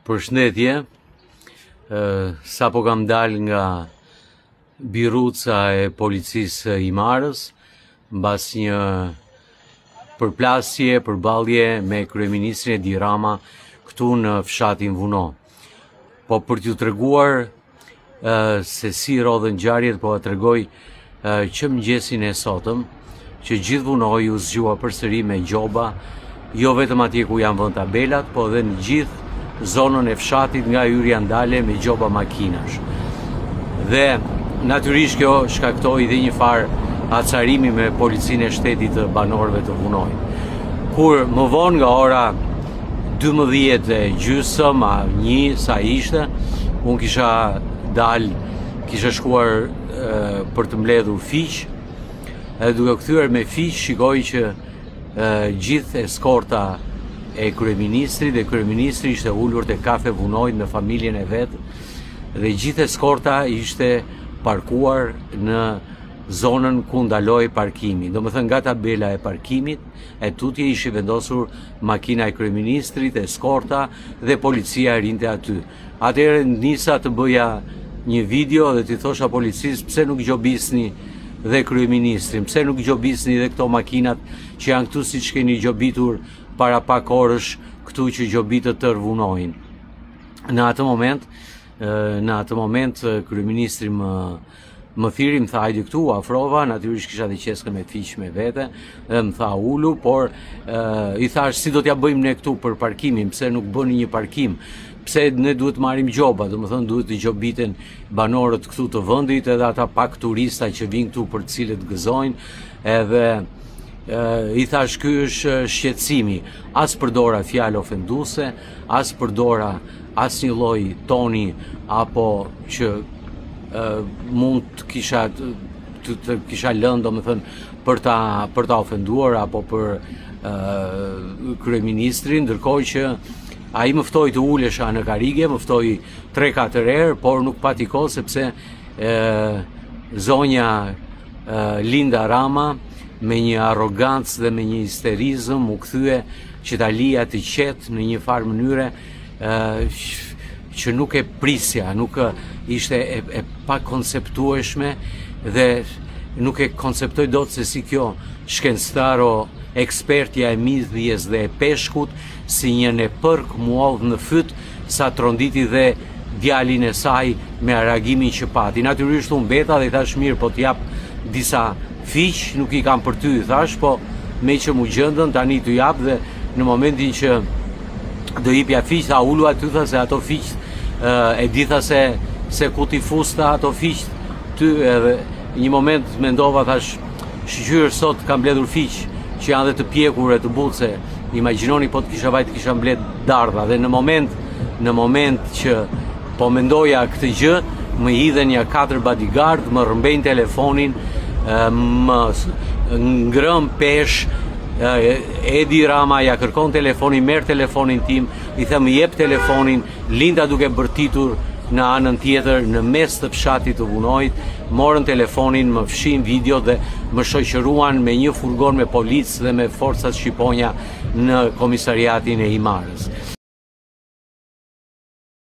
Përshëndetje, sa po kam dal nga biruca e policisë Himarës, mbas një përplasje, përballje me kryeministrin Edi Rama këtu në fshatin Vuno. Po për t'ju treguar se si rodhen ngjarjet, po t'ju tregoj që mëngjesin e sotëm, që gjithë Vunoi u zgjua përsëri me gjoba, jo vetëm atje ku janë vënë tabelat, po edhe në gjithë zonën e fshatit nga hyrja ndale me gjoba makinash. Dhe natyrisht kjo shkaktoi dhe një farë acarimi me policinë e shtetit të banorëve të Vunojt. Kur më vonë nga ora 12:30 a 1 sa ishte, unë kisha shkuar për të mbledhur fiq, edhe duke kthyer me fiq shikoj që gjithë eskorta e kryeministrit dhe kryeministri ishte ulur te kafe Vunojt me familjen e vet dhe gjithë eskorta ishte parkuar në zonën ku ndaloi parkimi. Domethënë nga tabela e parkimit e tutje ishi vendosur makina e kryeministrit, eskorta dhe policia rinte aty. Atëherë nisa të bëja një video dhe t'i thosha policisë pse nuk gjobisni dhe kryeministrin, pse nuk gjobisni dhe këto makinat që janë këtu siç keni gjobitur para pak orësh këtu që gjobitët tërë Vunojin. Në atë moment kryeministri më thiri, më tha hajde këtu, afrova, natyrisht kisha dhe qeskën me fiq me vete, dhe më tha ulu, por i thash si do t'ja bëjmë ne këtu për parkimin, pse nuk bëni një parkim, pse ne duhet marrim gjoba, domethënë duhet të gjobiten banorët këtu të vendit edhe ata pak turista që vinë këtu për të cilët gëzojnë, edhe i thash ky është shqetësimi, as përdora fjalë ofenduese, as përdora asnjë lloj toni apo që mund të kisha lënë domethënë për ta ofenduar apo për kryeministrin, ndërkohë që ai më ftoi të ulesha në karige, më ftoi 3-4 herë, por nuk pati kohë sepse zonja Linda Rama me një arrogancë dhe me një histerizëm u kthye që ta lija të qetë në një farë mënyre që nuk e prisja, nuk ishte e pa konceptueshme dhe nuk e konceptoj dot se si kjo shkencëtaro ekspertja e midhjes dhe e peshkut si një nepërk muodh në fyt sa tronditi dhe djalin e saj me reagimin që pati. Natyrisht unë beta dhe thash mirë, po t'jap disa fiq, nuk i kam për ty, thash, po me që mu gjëndën tani t'u jap dhe në momentin që do jipja fiq, tha ulu aty, tha se ato fiq e ditha se ku t'i fusta ato fiq ty, edhe një moment mendova, thash, shqyr sot kam mbledhur fiq që janë dhe të pjekur e të butë, se imagjinoni po të kisha vajt kisha mbledh dardha, dhe në moment që po mendoja këtë gjë, më hidhen ja 4 bodyguard, më rëmbejnë telefonin, më ngrëm pesh, Edi Rama ja kërkon telefonin, merr telefonin tim, i them jep telefonin, Linda duke bërtitur në anën tjetër në mes të fshatit të Vunojt, morën telefonin, më fshin video dhe më shoqëruan me një furgon me policë dhe me forcat shqiponja në komisariatin e Himarës.